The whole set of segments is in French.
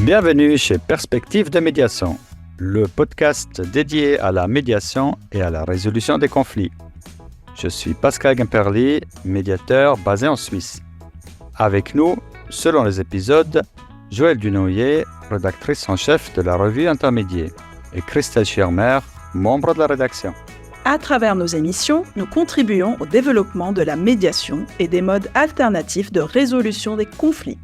Bienvenue chez Perspective de médiation, le podcast dédié à la médiation et à la résolution des conflits. Je suis Pascal Guimperly, médiateur basé en Suisse. Avec nous, selon les épisodes, Joëlle Dunoyer, rédactrice en chef de la revue Intermédiaire, et Christelle Schirmer, membre de la rédaction. À travers nos émissions, nous contribuons au développement de la médiation et des modes alternatifs de résolution des conflits.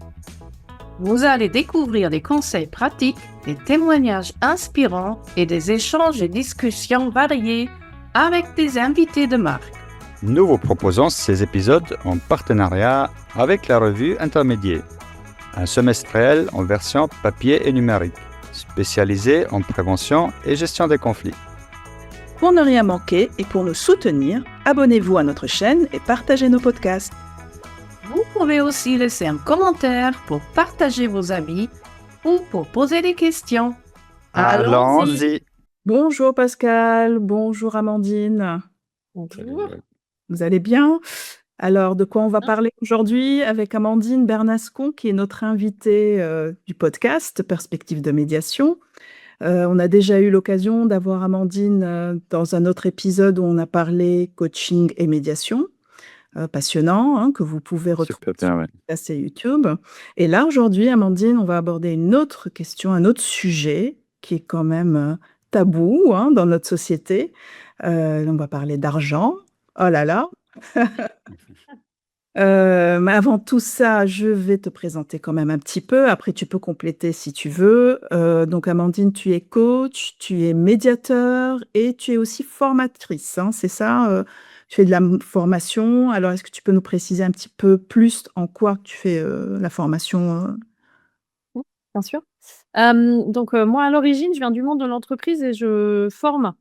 Vous allez découvrir des conseils pratiques, des témoignages inspirants et des échanges et discussions variés avec des invités de marque. Nous vous proposons ces épisodes en partenariat avec la revue Intermédiaire, un semestriel en version papier et numérique, spécialisé en prévention et gestion des conflits. Pour ne rien manquer et pour nous soutenir, abonnez-vous à notre chaîne et partagez nos podcasts. Vous pouvez aussi laisser un commentaire pour partager vos avis ou pour poser des questions. Allons-y. Bonjour Pascal, bonjour Amandine. Bonjour. Vous allez bien? Alors, de quoi on va parler aujourd'hui avec Amandine Bernascon, qui est notre invitée du podcast Perspective de médiation. On a déjà eu l'occasion d'avoir Amandine dans un autre épisode où on a parlé coaching et médiation. Passionnant, hein, que vous pouvez retrouver sur le podcast et YouTube. Et là, aujourd'hui, Amandine, on va aborder une autre question, un autre sujet qui est quand même tabou hein, dans notre société. On va parler d'argent. Oh là là. Mais avant tout ça, je vais te présenter quand même un petit peu. Après, tu peux compléter si tu veux. Donc, Amandine, tu es coach, tu es médiateur et tu es aussi formatrice. Hein, c'est ça tu fais de la formation. Alors, est-ce que tu peux nous préciser un petit peu plus en quoi tu fais la formation Bien sûr. Moi, à l'origine, je viens du monde de l'entreprise et je forme.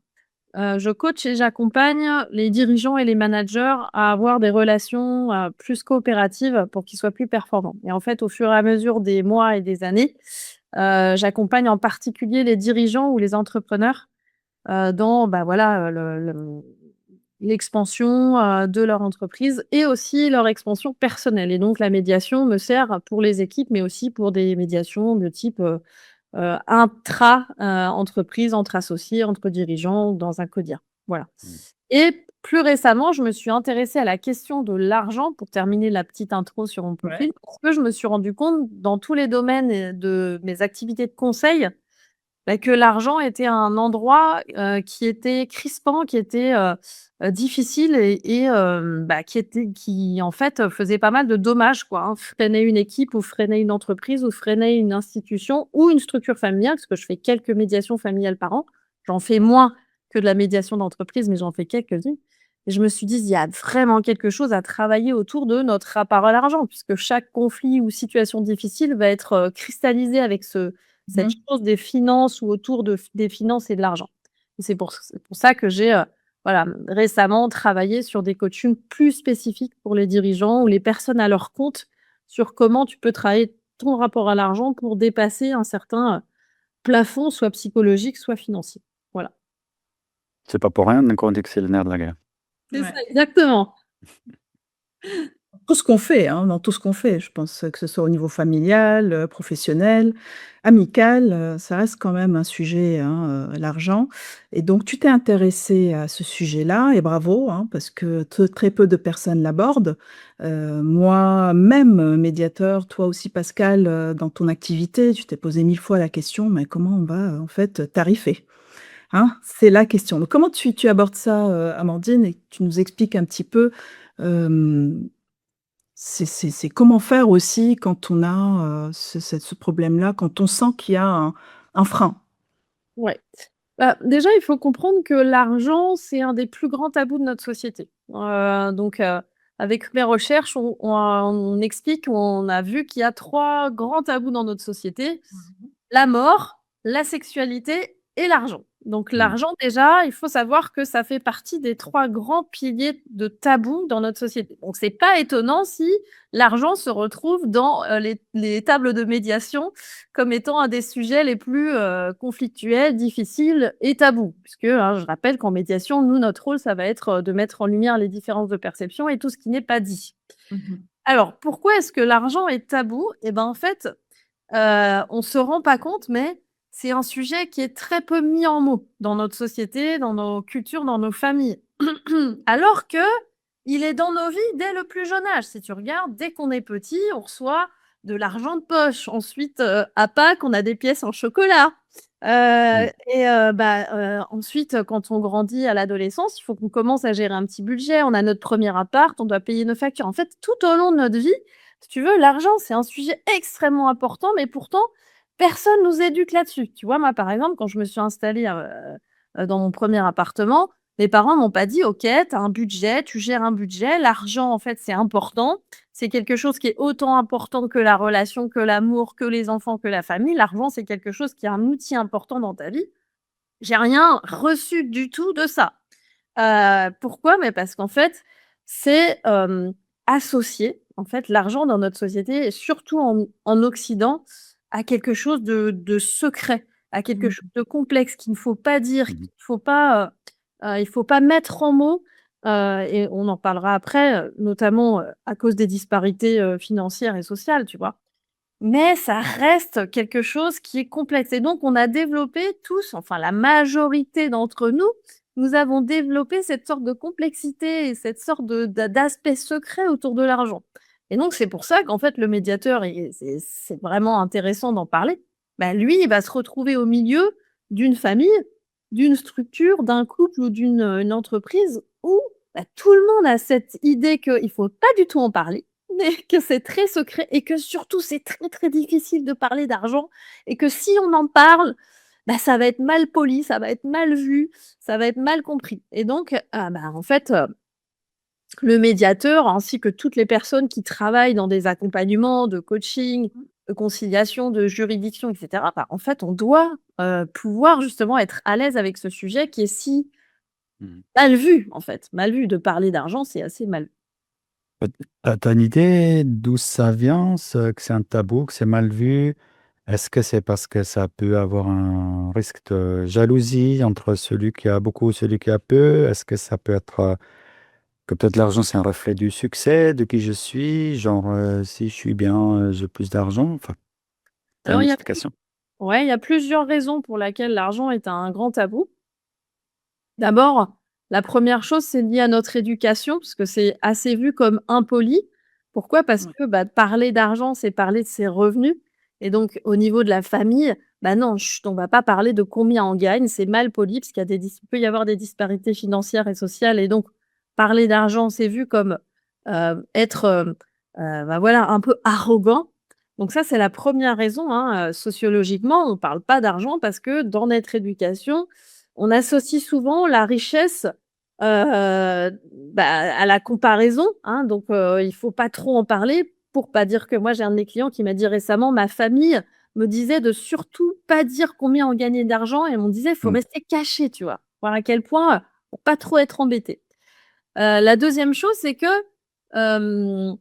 Je coach et j'accompagne les dirigeants et les managers à avoir des relations plus coopératives pour qu'ils soient plus performants. Et en fait, au fur et à mesure des mois et des années, j'accompagne en particulier les dirigeants ou les entrepreneurs dans l'expansion de leur entreprise et aussi leur expansion personnelle. Et donc, la médiation me sert pour les équipes, mais aussi pour des médiations de type intra-entreprise, entre associés, entre dirigeants, dans un CODIR. Voilà. Et plus récemment, je me suis intéressée à la question de l'argent, pour terminer la petite intro sur mon profil, parce que je me suis rendu compte, dans tous les domaines de mes activités de conseil, que l'argent était un endroit qui était crispant, qui était difficile et qui en fait faisait pas mal de dommages, quoi, hein. Freinait une équipe ou freinait une entreprise ou freinait une institution ou une structure familiale, parce que je fais quelques médiations familiales par an. J'en fais moins que de la médiation d'entreprise, mais j'en fais quelques-unes. Et je me suis dit, il y a vraiment quelque chose à travailler autour de notre rapport à l'argent, puisque chaque conflit ou situation difficile va être cristallisé avec cette chose des finances ou autour des finances et de l'argent. Et c'est pour ça que j'ai récemment travaillé sur des coachings plus spécifiques pour les dirigeants ou les personnes à leur compte sur comment tu peux travailler ton rapport à l'argent pour dépasser un certain plafond, soit psychologique, soit financier. Voilà. C'est pas pour rien qu'on dit que c'est le nerf de la guerre. C'est ça, exactement. Tout ce qu'on fait, hein, dans tout ce qu'on fait, je pense que ce soit au niveau familial, professionnel, amical, ça reste quand même un sujet, hein, l'argent. Et donc tu t'es intéressée à ce sujet-là et bravo, hein, parce que très peu de personnes l'abordent. Moi-même, médiateur, toi aussi Pascal, dans ton activité, tu t'es posé 1000 fois la question: «Mais comment on va, en fait, tarifer?» Hein? C'est la question. Donc comment tu abordes ça, Amandine et que tu nous expliques un petit peu, c'est comment faire aussi quand on a, ce problème-là, quand on sent qu'il y a un frein? Ouais. Déjà, il faut comprendre que l'argent, c'est un des plus grands tabous de notre société. Avec mes recherches, on explique, on a vu qu'il y a 3 grands tabous dans notre société: la mort, la sexualité et l'argent. Donc l'argent, déjà, il faut savoir que ça fait partie des 3 grands piliers de tabous dans notre société. Donc c'est pas étonnant si l'argent se retrouve dans les tables de médiation comme étant un des sujets les plus conflictuels, difficiles et tabous. Puisque, hein, je rappelle qu'en médiation, nous, notre rôle, ça va être de mettre en lumière les différences de perception et tout ce qui n'est pas dit. Alors, pourquoi est-ce que l'argent est tabou? En fait, on se rend pas compte, mais c'est un sujet qui est très peu mis en mots dans notre société, dans nos cultures, dans nos familles. Alors qu'il est dans nos vies dès le plus jeune âge. Si tu regardes, dès qu'on est petit, on reçoit de l'argent de poche. Ensuite, à Pâques, on a des pièces en chocolat. Ensuite, quand on grandit à l'adolescence, il faut qu'on commence à gérer un petit budget. On a notre premier appart, on doit payer nos factures. En fait, tout au long de notre vie, si tu veux, l'argent, c'est un sujet extrêmement important, mais pourtant, personne nous éduque là-dessus. Tu vois, moi, par exemple, quand je me suis installée dans mon premier appartement, mes parents m'ont pas dit: «OK, tu as un budget, tu gères un budget. L'argent, en fait, c'est important. C'est quelque chose qui est autant important que la relation, que l'amour, que les enfants, que la famille. L'argent, c'est quelque chose qui est un outil important dans ta vie». J'ai rien reçu du tout de ça. Pourquoi? Mais parce qu'en fait, c'est, associé, en fait, l'argent dans notre société et surtout en Occident, à quelque chose de secret, à quelque Mmh. chose de complexe qu'il ne faut pas dire, Mhm. il faut pas mettre en mots, et on en parlera après, notamment, à cause des disparités, financières et sociales, tu vois? Mais ça reste quelque chose qui est complexe et donc on a développé tous, enfin la majorité d'entre nous, nous avons développé cette sorte de complexité et cette sorte d'aspect secret autour de l'argent. Et donc c'est pour ça qu'en fait le médiateur et c'est vraiment intéressant d'en parler. Bah, lui, il va se retrouver au milieu d'une famille, d'une structure, d'un couple ou une entreprise où, bah, tout le monde a cette idée qu'il faut pas du tout en parler, mais que c'est très secret et que surtout c'est très, très difficile de parler d'argent et que si on en parle, bah, ça va être mal poli, ça va être mal vu, ça va être mal compris et donc en fait, le médiateur ainsi que toutes les personnes qui travaillent dans des accompagnements de coaching, de conciliation, de juridiction et cetera, bah, en fait, on doit, pouvoir justement être à l'aise avec ce sujet qui est si Mhm. mal vu, en fait. Mal vu de parler d'argent, c'est assez mal vu. T'as une idée d'où ça vient, que c'est un tabou, que c'est mal vu? Est-ce que c'est parce que ça peut avoir un risque de jalousie entre celui qui a beaucoup et celui qui a peu? Est-ce que ça peut être que peut-être l'argent c'est un reflet du succès, de qui je suis? Genre, si je suis bien, j'ai plus d'argent. Enfin, t'as Alors une il y a explication? ouais, il y a plusieurs raisons pour laquelle l'argent est un grand tabou. D'abord, la première chose, c'est lié à notre éducation, parce que c'est assez vu comme impoli. Pourquoi? Parce Ouais. que, bah, parler d'argent, c'est parler de ses revenus et donc au niveau de la famille, bah, non, chut, on va pas parler de combien on gagne, c'est mal poli parce qu'il y a il peut y avoir des disparités financières et sociales et donc parler d'argent, c'est vu comme, être, voilà, un peu arrogant. Donc ça, c'est la première raison, hein, sociologiquement, on parle pas d'argent parce que dans notre éducation, on associe souvent la richesse, à la comparaison, hein, donc il faut pas trop en parler pour pas dire que moi, j'ai un de mes clients qui m'a dit récemment: «Ma famille me disait de surtout pas dire combien on gagnait d'argent» et on me disait: «Il faut Mm. rester caché», tu vois? Voir à quel point, pour pas trop être embêté. La deuxième chose, c'est que, hem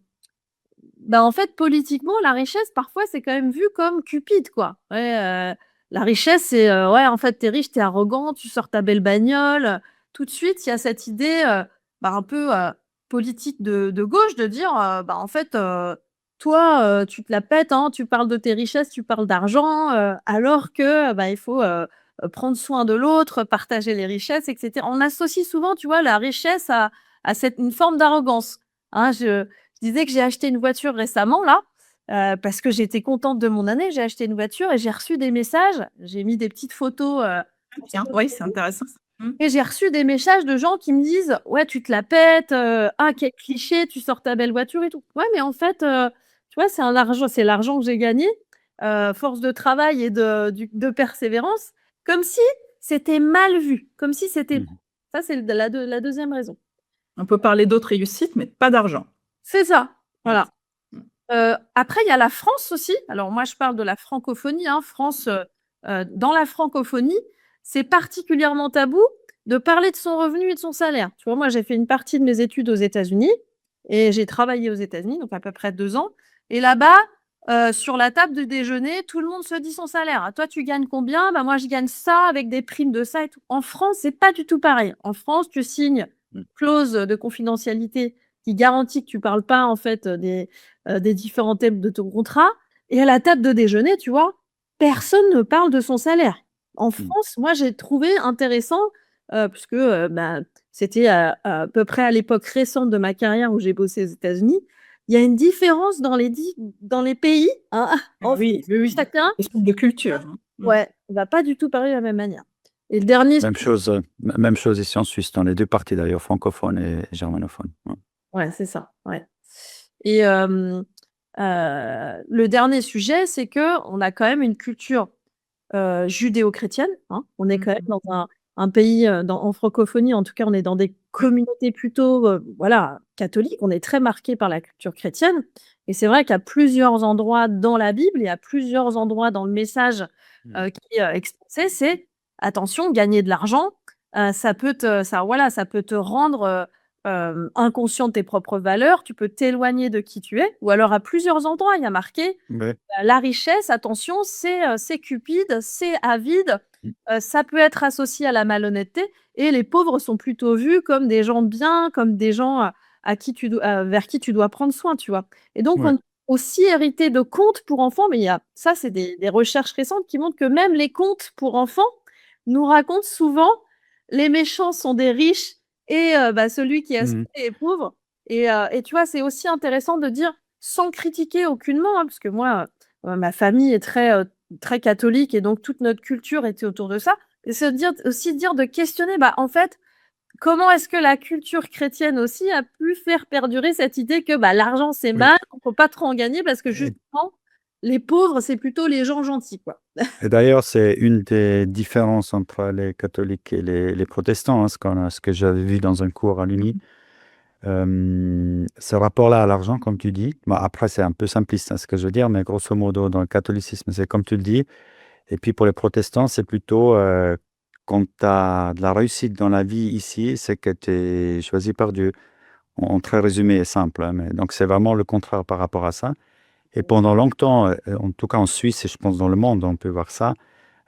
bah, en fait, politiquement, la richesse, parfois, c'est quand même vu comme cupide, quoi. Ouais, la richesse, c'est, ouais, en fait, tu es riche, tu es arrogant, tu sors ta belle bagnole. Tout de suite, il y a cette idée, un peu, politique de gauche de dire, en fait, toi, tu te la pètes, hein, tu parles de tes richesses, tu parles d'argent, alors que, bah, il faut, prendre soin de l'autre, partager les richesses et cetera. On associe souvent, tu vois, la richesse à cette une forme d'arrogance, hein. Je disais que j'ai acheté une voiture récemment là, parce que j'étais contente de mon année. J'ai acheté une voiture et j'ai reçu des messages. J'ai mis des petites photos, Tiens, oui, c'est intéressant ça. Mmh. et j'ai reçu des messages de gens qui me disent: «Ouais, tu te la pètes, ah quel cliché, tu sors ta belle voiture et tout». Ouais, mais en fait, tu vois, c'est l'argent que j'ai gagné, force de travail et de persévérance, comme si c'était mal vu, comme si c'était Mhm. ça c'est la 2e raison. On peut parler d'autres réussites, mais pas d'argent. C'est ça, Ouais. voilà. Mmh. Après, il y a la France aussi. Alors moi, je parle de la francophonie, hein. France, dans la francophonie, c'est particulièrement tabou de parler de son revenu et de son salaire. Tu vois, moi, j'ai fait une partie de mes études aux États-Unis et j'ai travaillé aux États-Unis, donc à peu près 2 ans et là-bas, sur la table du déjeuner, tout le monde se dit son salaire. «Ah, toi, tu gagnes combien?» «Bah, moi, je gagne ça avec des primes de ça et tout». En France, c'est pas du tout pareil. En France, tu signes Mm. une clause de confidentialité qui garantit que tu parles pas, en fait, des différents thèmes de ton contrat Et à la table de déjeuner, tu vois, personne ne parle de son salaire. En France, moi, j'ai trouvé intéressant, puisque, c'était à peu près à l'époque récente de ma carrière où j'ai bossé aux États-Unis. Il y a une différence dans les pays, hein. En Oui, oui, oui. chacun, Question de culture. Hein. ouais, on va pas du tout parler de la même manière. Et le dernier Même chose ici en Suisse, dans les 2 parties d'ailleurs, francophones et germanophones. Ouais. Ouais, c'est ça, ouais. Et le dernier sujet, c'est qu'on a quand même une culture judéo-chrétienne, hein. On est quand même dans un pays, en francophonie, en tout cas, on est dans des communautés plutôt, voilà, catholiques. On est très marqués par la culture chrétienne et c'est vrai qu'à plusieurs endroits dans la Bible et à plusieurs endroits dans le message, qui est exposé, c'est: «Attention, gagner de l'argent, ça peut te rendre, inconscient de tes propres valeurs, tu peux t'éloigner de qui tu es» ou alors à plusieurs endroits, il y a marqué: Ouais. la richesse, attention, c'est cupide, c'est avide, ça peut être associé à la malhonnêteté et les pauvres sont plutôt vus comme des gens bien, comme des gens, à qui tu dois vers qui tu dois prendre soin, tu vois? Et donc Ouais. on aussi hérité de contes pour enfants, mais il y a ça, c'est des recherches récentes qui montrent que même les contes pour enfants nous racontent souvent les méchants sont des riches et celui qui est aisé Mmh. est pauvre et tu vois, c'est aussi intéressant de dire, sans critiquer aucunement, hein, parce que moi, ma famille est très catholique et donc toute notre culture était autour de ça. Et se dire de questionner, en fait, comment est-ce que la culture chrétienne aussi a pu faire perdurer cette idée que, l'argent c'est Oui. mal, il faut pas trop en gagner parce que Et justement, les pauvres, c'est plutôt les gens gentils, quoi. et d'ailleurs, c'est une des différences entre les catholiques et les protestants, hein, ce que j'avais vu dans un cours à l'Uni. Ce rapport-là à l'argent, comme tu dis, après c'est un peu simpliste, hein, ce que je veux dire, mais grosso modo, dans le catholicisme, c'est comme tu le dis. Et puis pour les protestants, c'est plutôt, quand tu as de la réussite dans la vie ici, c'est que tu es choisi par Dieu. En très résumé et simple, hein, mais donc c'est vraiment le contraire par rapport à ça. Et pendant longtemps, en tout cas en Suisse et je pense dans le monde, on peut voir ça,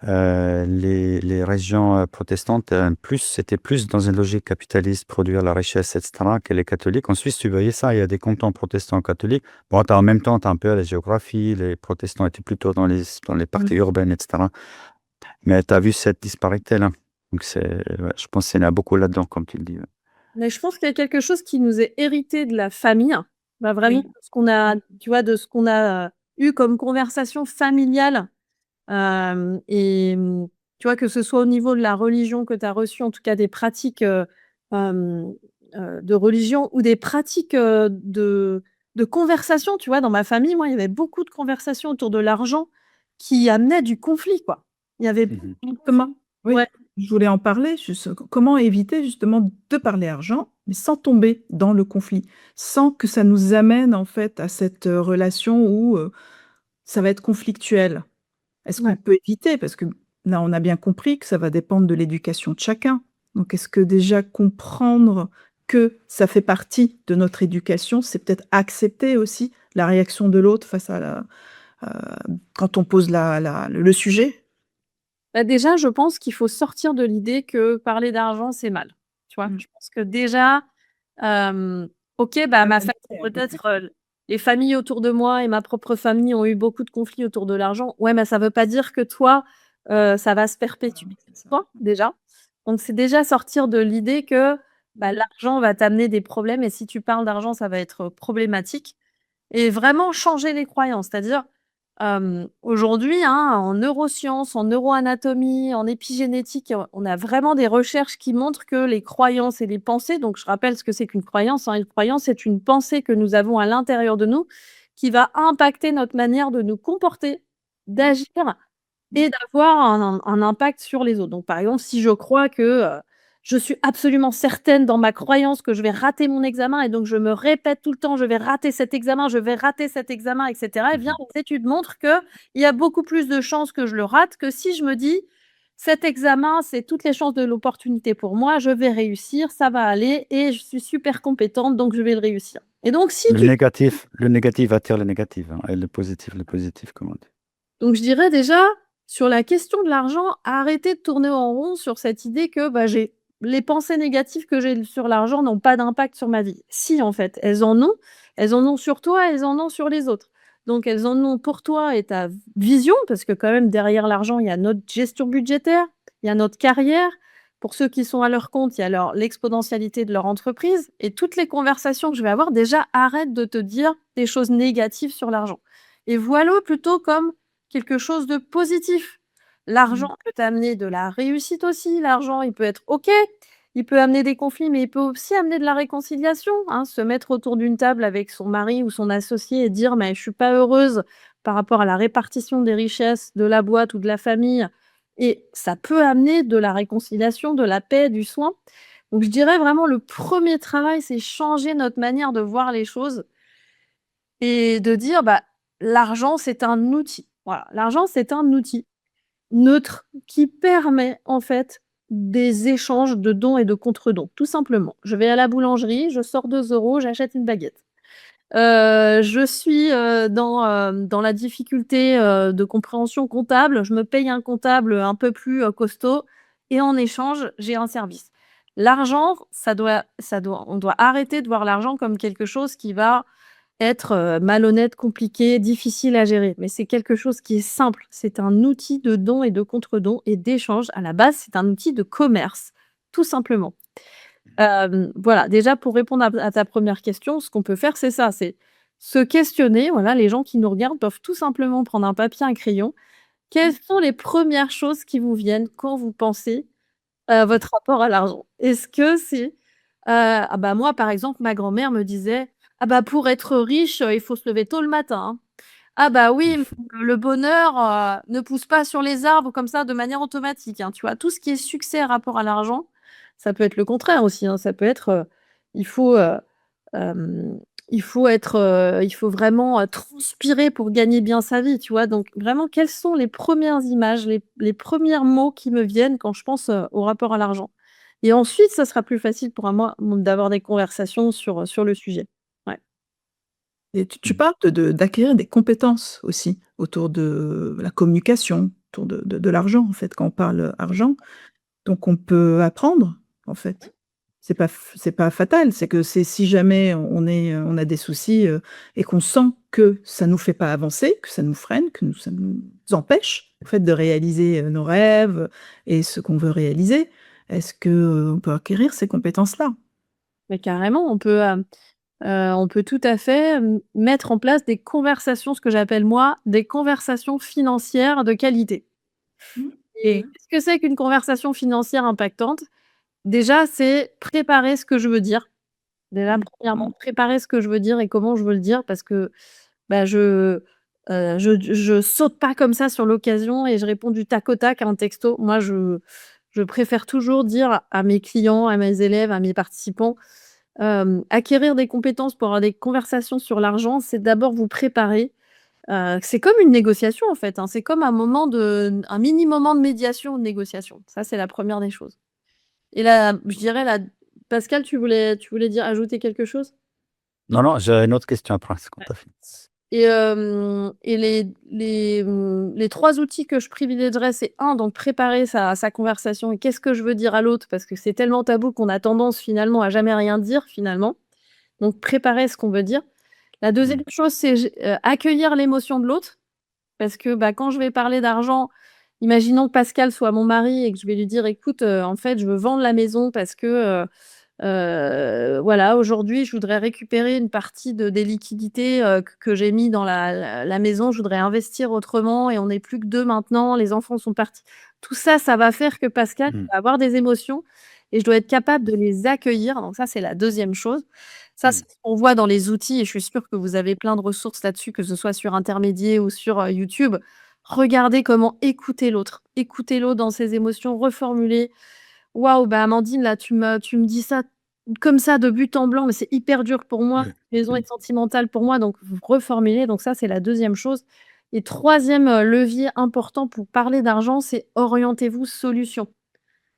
les régions, protestantes, c'était plus dans une logique capitaliste, produire la richesse et cetera, que les catholiques. En Suisse, tu voyais ça, il y a des cantons protestants catholiques. Bon, en même temps, tu as un peu la géographie, les protestants étaient plutôt dans les parties urbaines et cetera. Mais tu as vu cette disparité-là. Donc ouais, je pense qu'il y en a beaucoup là-dedans, comme tu le dis, ouais. Mais je pense qu'il y a quelque chose qui nous est hérité de la famille, vraiment Oui. ce qu'on a, tu vois, de ce qu'on a, eu comme conversation familiale, tu vois, que ce soit au niveau de la religion que tu as reçue, en tout cas des pratiques, de religion ou des pratiques, de conversation, tu vois? Dans ma famille, moi, il y avait beaucoup de conversations autour de l'argent qui amenaient du conflit, quoi. Il y avait Mmh. Comment? Oui, ouais. je voulais en parler, comment éviter justement de parler argent, mais sans tomber dans le conflit, sans que ça nous amène en fait à cette, relation où, ça va être conflictuel. Est-ce qu'on Ouais. peut éviter? Parce que là, on a bien compris que ça va dépendre de l'éducation de chacun. Donc est-ce que déjà comprendre que ça fait partie de notre éducation, c'est peut-être accepter aussi la réaction de l'autre face à quand on pose le sujet? Déjà, je pense qu'il faut sortir de l'idée que parler d'argent, c'est mal, tu vois? Mmh. Je pense que déjà, OK, ma famille peut-être, les familles autour de moi et ma propre famille ont eu beaucoup de conflits autour de l'argent. Ouais, mais ça veut pas dire que toi, ça va se perpétuer, C'est ça. toi, déjà. Donc c'est déjà sortir de l'idée que, l'argent va t'amener des problèmes et si tu parles d'argent, ça va être problématique et vraiment changer les croyances. C'est-à-dire, aujourd'hui, hein, en neurosciences, en neuroanatomie, en épigénétique, on a vraiment des recherches qui montrent que les croyances et les pensées, donc je rappelle ce que c'est qu'une croyance, hein. Une croyance, c'est une pensée que nous avons à l'intérieur de nous qui va impacter notre manière de nous comporter, d'agir et d'avoir un impact sur les autres. Donc par exemple, si je crois que, je suis absolument certaine dans ma croyance que je vais rater mon examen et donc je me répète tout le temps: «Je vais rater cet examen, je vais rater cet examen» et cetera et bien, les études montrent qu'il y a beaucoup plus de chances que je le rate que si je me dis: «Cet examen, c'est toutes les chances de l'opportunité pour moi, je vais réussir, ça va aller et je suis super compétente donc je vais le réussir» et donc si tu Le négatif attire le négatif, hein, et le positif, comme on dit. Donc je dirais déjà, sur la question de l'argent, arrêter de tourner en rond sur cette idée que, j'ai les pensées négatives que j'ai sur l'argent n'ont pas d'impact sur ma vie. Si, en fait, elles en ont sur toi, elles en ont sur les autres. Donc elles en ont pour toi et ta vision, parce que quand même derrière l'argent, il y a notre gestion budgétaire, il y a notre carrière. Pour ceux qui sont à leur compte, il y a l'exponentialité de leur entreprise et toutes les conversations que je vais avoir, déjà, arrête de te dire des choses négatives sur l'argent et vois-le plutôt comme quelque chose de positif. L'argent peut t'amener de la réussite aussi. L'argent, il peut être OK, il peut amener des conflits, mais il peut aussi amener de la réconciliation, hein. Se mettre autour d'une table avec son mari ou son associé et dire: «Mais je suis pas heureuse par rapport à la répartition des richesses de la boîte ou de la famille», et ça peut amener de la réconciliation, de la paix, du soin. Donc je dirais vraiment le premier travail, c'est changer notre manière de voir les choses et de dire: «Bah, l'argent, c'est un outil». Voilà, l'argent, c'est un outil neutre qui permet en fait des échanges de dons et de contre-dons, tout simplement. Je vais à la boulangerie, je sors 2 €, j'achète une baguette. Je suis, dans la difficulté, de compréhension comptable, je me paye un comptable, un peu plus, costaud et en échange, j'ai un service. L'argent, on doit arrêter de voir l'argent comme quelque chose qui va être, malhonnête, compliqué, difficile à gérer, mais c'est quelque chose qui est simple. C'est un outil de don et de contre-don et d'échange. À la base, c'est un outil de commerce, tout simplement. Voilà, déjà pour répondre à ta première question, ce qu'on peut faire, c'est ça, c'est se questionner. Voilà, les gens qui nous regardent peuvent tout simplement prendre un papier, un crayon. Quelles sont les premières choses qui vous viennent quand vous pensez à votre rapport à l'argent? Est-ce que c'est, ah bah, moi, par exemple, ma grand-mère me disait: «Ah bah, pour être riche, il faut se lever tôt le matin, hein. Ah bah oui, le bonheur, ne pousse pas sur les arbres comme ça de manière automatique», hein, tu vois? Tout ce qui est succès à rapport à l'argent, ça peut être le contraire aussi, hein. Ça peut être, il faut, hem, il faut vraiment, transpirer pour gagner bien sa vie, tu vois? Donc vraiment, quelles sont les premières images, les premiers mots qui me viennent quand je pense, au rapport à l'argent? Et ensuite, ça sera plus facile pour moi, d'avoir des conversations sur le sujet. Ouais. Et tu parles d'acquérir des compétences aussi autour de la communication, autour de l'argent, en fait, quand on parle argent. Donc on peut apprendre, en fait. C'est pas fatal, c'est que c'est si jamais on a des soucis, et qu'on sent que ça nous fait pas avancer, que ça nous freine, ça nous empêche, en fait, de réaliser, nos rêves, et ce qu'on veut réaliser. Est-ce que, on peut acquérir ces compétences-là? Mais carrément, on peut tout à fait, mettre en place des conversations, ce que j'appelle moi, des conversations financières de qualité. Mmh. Et qu'est-ce que c'est qu'une conversation financière impactante? Déjà, c'est préparer ce que je veux dire. Déjà, premièrement, préparer ce que je veux dire et comment je veux le dire parce que, bah, je saute pas comme ça sur l'occasion et je réponds du tac au tac à un texto. Moi, je préfère toujours dire à mes clients, à mes élèves, à mes participants, acquérir des compétences pour avoir des conversations sur l'argent, c'est d'abord vous préparer. C'est comme une négociation, en fait, hein. C'est comme un mini moment de médiation ou de négociation. Ça, c'est la première des choses. Et là, je dirais la Pascal, tu voulais dire ajouter quelque chose? Non, non, j'ai une autre question après, c'est quand tu as fini. Et les 3 outils que je privilégierais, c'est un, donc préparer sa conversation et qu'est-ce que je veux dire à l'autre? Parce que c'est tellement tabou qu'on a tendance finalement à jamais rien dire finalement. Donc préparer ce qu'on veut dire. La deuxième chose, c'est accueillir l'émotion de l'autre parce que, bah, quand je vais parler d'argent, imaginons que Pascal soit mon mari et que je vais lui dire: «Écoute, en fait, je veux vendre la maison parce que, voilà, aujourd'hui, je voudrais récupérer une partie des liquidités, que j'ai mis dans la maison. Je voudrais investir autrement et on n'est plus que 2 maintenant, les enfants sont partis». Tout ça, ça va faire que Pascal Mmh. va avoir des émotions et je dois être capable de les accueillir. Donc ça, c'est la deuxième chose. Ça, c'est ce qu'on voit dans les outils et je suis sûre que vous avez plein de ressources là-dessus, que ce soit sur Intermédiaire ou sur, YouTube. Regardez comment écouter l'autre dans ses émotions, reformuler. Waouh, bah, Amandine, là, tu me dis ça comme ça de but en blanc, mais c'est hyper dur pour moi. Maison est sentimentale pour moi, donc vous reformulez. Donc ça, c'est la deuxième chose. Et troisième levier important pour parler d'argent, c'est orientez-vous solution.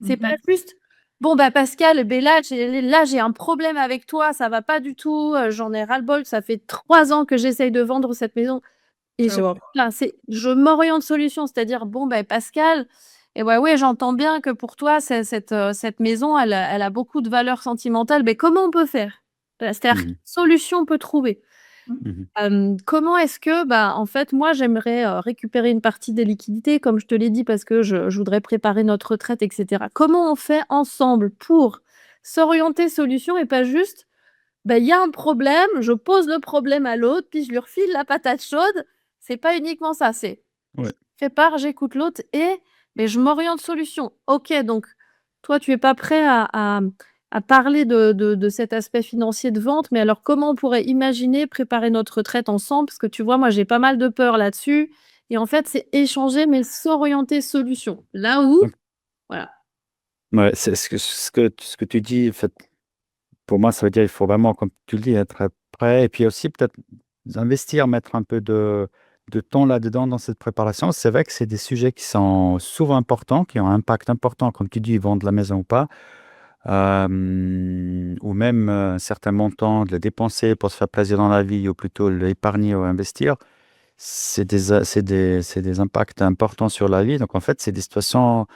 C'est pas juste: «Bon, bah, Pascal, beh, là, j'ai un problème avec toi, ça va pas du tout, j'en ai ras-le-bol, ça fait 3 ans que j'essaye de vendre cette maison». Et Ça va. je m'oriente solution, c'est-à-dire: «Bon, ben Pascal, et ouais, ouais, j'entends bien que pour toi, cette maison, elle a beaucoup de valeur sentimentale, mais comment on peut faire?» C'est-à-dire, quelle Mmh. solution on peut trouver? Comment est-ce que, en fait, moi, j'aimerais récupérer une partie des liquidités, comme je te l'ai dit, parce que je voudrais préparer notre retraite, etc. Comment on fait ensemble pour s'orienter solution et pas juste, il y a un problème, je pose le problème à l'autre, puis je lui refile la patate chaude. C'est pas uniquement ça, c'est Ouais. prépare, j'écoute l'autre mais je m'oriente solution. OK, donc toi, tu es pas prêt à parler de cet aspect financier de vente, mais alors comment on pourrait imaginer préparer notre retraite ensemble? Parce que tu vois, moi, j'ai pas mal de peur là-dessus et en fait, c'est échanger, mais s'orienter solution. Là où Donc, voilà. ouais, c'est ce que tu dis, en fait, pour moi, ça veut dire il faut vraiment, comme tu le dis, être prêt et puis aussi peut-être investir, mettre un peu de temps là-dedans dans cette préparation. C'est vrai que c'est des sujets qui sont souvent importants, qui ont un impact important, comme tu dis, vendre la maison ou pas, ou même un certain montant, de le dépenser pour se faire plaisir dans la vie ou plutôt l'épargner ou investir. C'est des impacts importants sur la vie. Donc en fait, c'est des situations,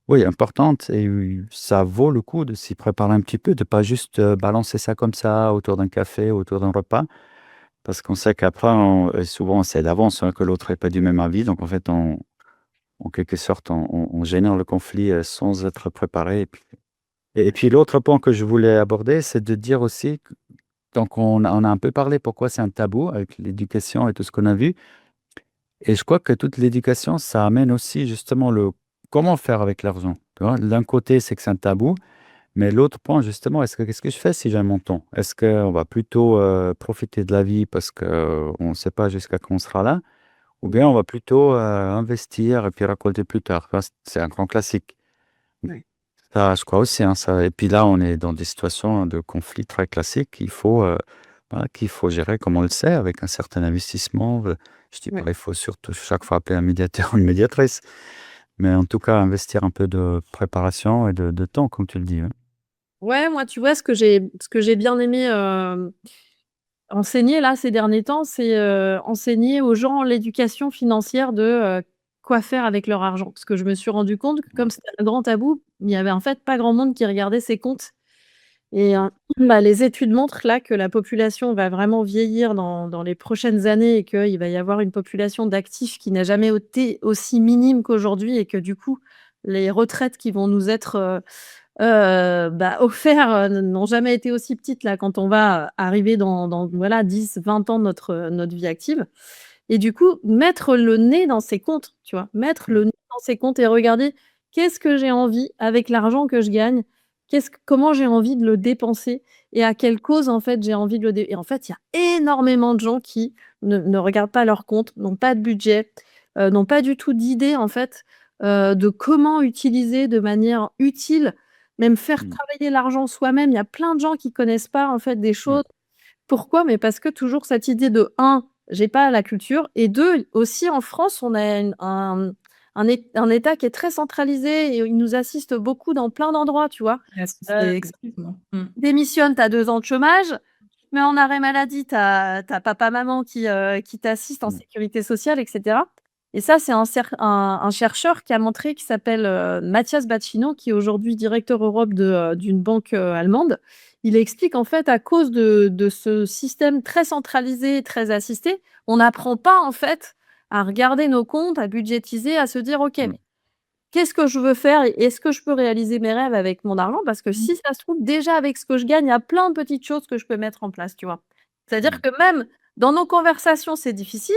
oui, importantes et ça vaut le coup de s'y préparer un petit peu, de pas juste balancer ça comme ça autour d'un café, autour d'un repas, parce qu'on sait qu'après, souvent, on sait d'avance que l'autre n'est pas du même avis. Donc en fait, en quelque sorte, on génère le conflit sans être préparé. Et puis l'autre point que je voulais aborder, c'est de dire aussi, donc on a un peu parlé pourquoi c'est un tabou avec l'éducation et tout ce qu'on a vu. Et je crois que toute l'éducation, ça amène aussi justement le comment faire avec l'argent. Tu vois? D'un côté, c'est que c'est un tabou, mais l'autre point, justement, qu'est-ce que je fais si j'ai un montant? Est-ce qu'on va plutôt profiter de la vie parce qu'on ne sait pas jusqu'à quand on sera là, ou bien on va plutôt investir et puis récolter plus tard? Tu vois, c'est un grand classique. Ouais. Ça, je crois aussi, hein, ça. Et puis là, on est dans des situations de conflit très classiques qu'il faut gérer comme on le sait, avec un certain investissement. Je dis pas, Ouais. il faut surtout chaque fois appeler un médiateur ou une médiatrice, mais en tout cas, investir un peu de préparation et de temps, comme tu le dis. Ouais, moi, tu vois, ce que j'ai bien aimé, enseigner là ces derniers temps, c'est, enseigner aux gens l'éducation financière de, quoi faire avec leur argent. Parce que je me suis rendu compte que comme c'était un grand tabou, il y avait en fait pas grand monde qui regardait ses comptes et les études montrent là que la population va vraiment vieillir dans les prochaines années et qu'il va y avoir une population d'actifs qui n'a jamais été aussi minime qu'aujourd'hui et que du coup, les retraites qui vont nous être, offertes, n'ont jamais été aussi petites là quand on va arriver dans voilà 10-20 ans de notre vie active et du coup, mettre le nez dans ses comptes, tu vois? Mettre le nez dans ses comptes et regarder qu'est-ce que j'ai envie avec l'argent que je gagne? Comment j'ai envie de le dépenser et à quelle cause en fait j'ai envie de le dé et en fait, il y a énormément de gens qui ne regardent pas leurs comptes, n'ont pas de budget, n'ont pas du tout d'idée en fait, de comment utiliser de manière utile, même faire Mm. travailler l'argent soi-même. Il y a plein de gens qui connaissent pas en fait des Ouais. choses. Pourquoi? Mais parce que toujours cette idée de un, j'ai pas la culture et 2, aussi en France, on a un État qui est très centralisé et il nous assiste beaucoup dans plein d'endroits, tu vois? Heu, Exactement. démissionne, tu as 2 ans de chômage, mais en arrêt maladie, tu as papa, maman qui t'assiste en Mm. sécurité sociale et cetera et ça, c'est un chercheur qui a montré qui s'appelle, Mathias Bacchino, qui est aujourd'hui directeur Europe d'une banque, allemande. Il explique en fait à cause de ce système très centralisé, très assisté, on n'apprend pas en fait à regarder nos comptes, à budgétiser, à se dire: «OK, Mm. mais qu'est-ce que je veux faire et est-ce que je peux réaliser mes rêves avec mon argent?» parce que Mmh. si ça se trouve, déjà avec ce que je gagne, il y a plein de petites choses que je peux mettre en place, tu vois? C'est-à-dire Mm. que même dans nos conversations, c'est difficile,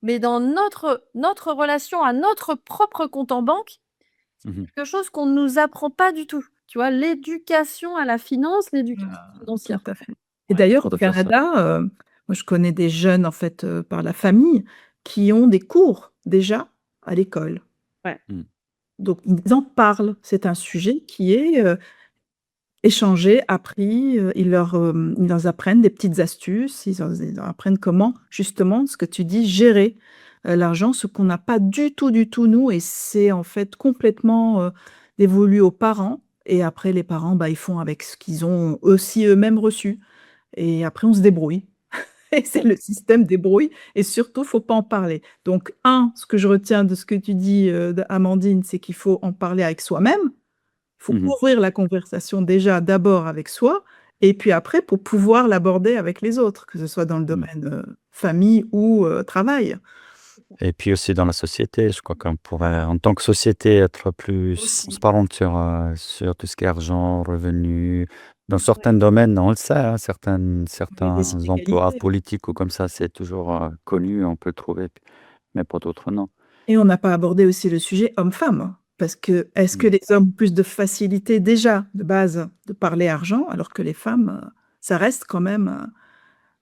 mais dans notre relation à notre propre compte en banque, Mhm. quelque chose qu'on ne nous apprend pas du tout, tu vois? L'éducation à la finance, l'éducation Tout financière. à fait. Et Ouais, d'ailleurs, au tout à fait ça. Canada, moi, je connais des jeunes, en fait, par la famille, qui ont des cours déjà à l'école. Ouais. Mm. Donc ils en parlent. C'est un sujet qui est, échangé, appris, ils leur apprennent des petites astuces, ils leur apprennent comment, justement, ce que tu dis, gérer, l'argent, ce qu'on n'a pas du tout nous et c'est, en fait, complètement, dévolu aux parents et après les parents, bah, ils font avec ce qu'ils ont aussi eux-mêmes reçu et après on se débrouille et c'est le système débrouille et surtout, faut pas en parler. Donc ce que je retiens de ce que tu dis, Amandine, c'est qu'il faut en parler avec soi-même. Il faut Mhm. ouvrir la conversation déjà d'abord avec soi et puis après pour pouvoir l'aborder avec les autres, que ce soit dans le domaine, famille ou travail. Et puis aussi dans la société, je crois qu'on pourrait, en tant que société, être plus Aussi. transparente sur tout ce qui est argent, revenus. Dans certains domaines, on le sait, hein, certains Des emplois inégalités. politiques ou comme ça, c'est toujours connu, on peut le trouver, mais pour d'autres, non. Et on n'a pas abordé aussi le sujet homme-femme, parce que est-ce que Mm. les hommes ont plus de facilité déjà, de base, de parler argent, alors que les femmes, ça reste quand même,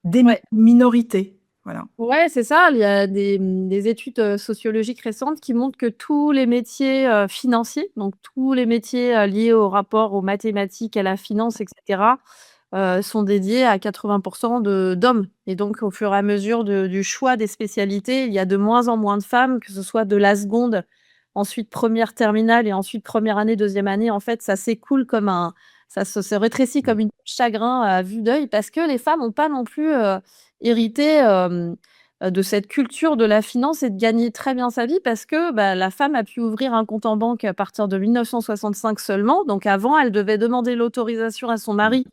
des Ouais. minorités? Voilà. Ouais, c'est ça. Il y a des études sociologiques récentes qui montrent que tous les métiers financiers, donc tous les métiers liés au rapport aux mathématiques, à la finance, etc., sont dédiés à 80% d'hommes. Et donc, au fur et à mesure du choix des spécialités, il y a de moins en moins de femmes, que ce soit de la seconde, ensuite première terminale et ensuite première année, deuxième année. En fait, ça s'écoule ça se rétrécit comme une peau de chagrin à vue d'œil parce que les femmes n'ont pas non plus hérité de cette culture de la finance et de gagner très bien sa vie parce que bah, la femme a pu ouvrir un compte en banque à partir de 1965 seulement. Donc avant, elle devait demander l'autorisation à son mari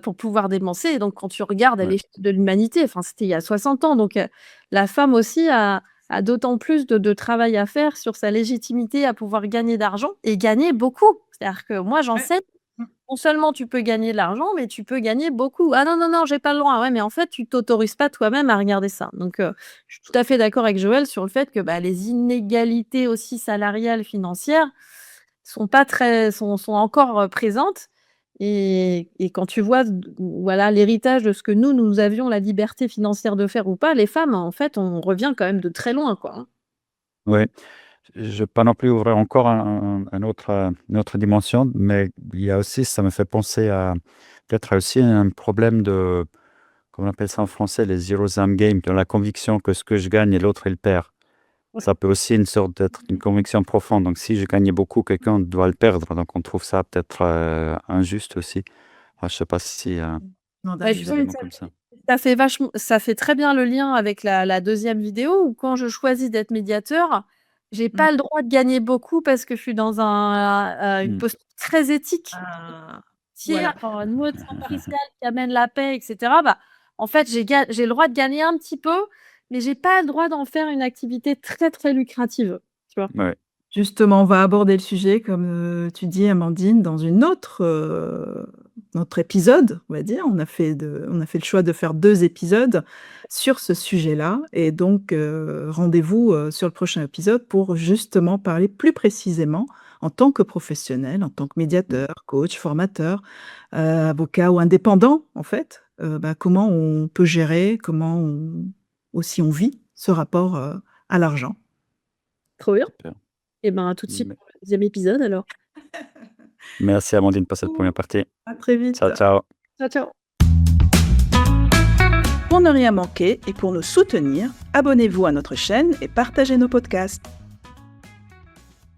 pour pouvoir dépenser. Et donc quand tu regardes à Ouais. l'échelle de l'humanité, enfin c'était il y a 60 ans, donc la femme aussi a d'autant plus de travail à faire sur sa légitimité à pouvoir gagner d'argent et gagner beaucoup. C'est-à-dire que moi, Ouais. j'enseigne, non seulement tu peux gagner de l'argent, mais tu peux gagner beaucoup. Ah non, non, non, j'ai pas le droit. Ouais, mais en fait, tu t'autorises pas toi-même à regarder ça. Donc, je suis tout à fait d'accord avec Joël sur le fait que bah, les inégalités aussi salariales, financières, sont encore présentes. Et quand tu vois voilà, l'héritage de ce que nous avions la liberté financière de faire ou pas, les femmes, en fait, on revient quand même de très loin, quoi. Hein. Ouais. Je ne veux pas non plus ouvrir encore une autre dimension, mais il y a aussi, ça me fait penser à peut-être aussi un problème de, comment on appelle ça en français, les zero-sum games, dans la conviction que ce que je gagne et l'autre il perd. Ouais. Ça peut aussi une sorte d'être une conviction profonde. Donc si je gagnais beaucoup, quelqu'un doit le perdre. Donc on trouve ça peut-être injuste aussi. Je ne sais pas si Non, Ouais, d'ailleurs, tu vois, comme ça. ça fait très bien le lien avec la deuxième vidéo où quand je choisis d'être médiateur, j'ai Mmh. pas le droit de gagner beaucoup parce que je suis dans une Mm. posture très éthique, Ah, tiers, voilà. un mode fiscal qui amène la paix, etc. Bah, en fait, j'ai le droit de gagner un petit peu, mais j'ai pas le droit d'en faire une activité très, très lucrative, tu vois? Ouais. Justement, on va aborder le sujet, comme, tu dis Amandine, dans notre épisode, on va dire. On a fait le choix de faire 2 épisodes sur ce sujet-là et donc rendez-vous, sur le prochain épisode pour justement parler plus précisément en tant que professionnel, en tant que médiateur, coach, formateur, avocat ou indépendant en fait, bah, comment on peut gérer, comment on vit ce rapport, à l'argent. Trop bien. Super. Et ben, à tout de suite Me- pour le deuxième épisode alors. Merci Amandine pour cette première partie. À très vite. Ciao, ciao. Ciao, ciao. Pour ne rien manquer et pour nous soutenir, abonnez-vous à notre chaîne et partagez nos podcasts.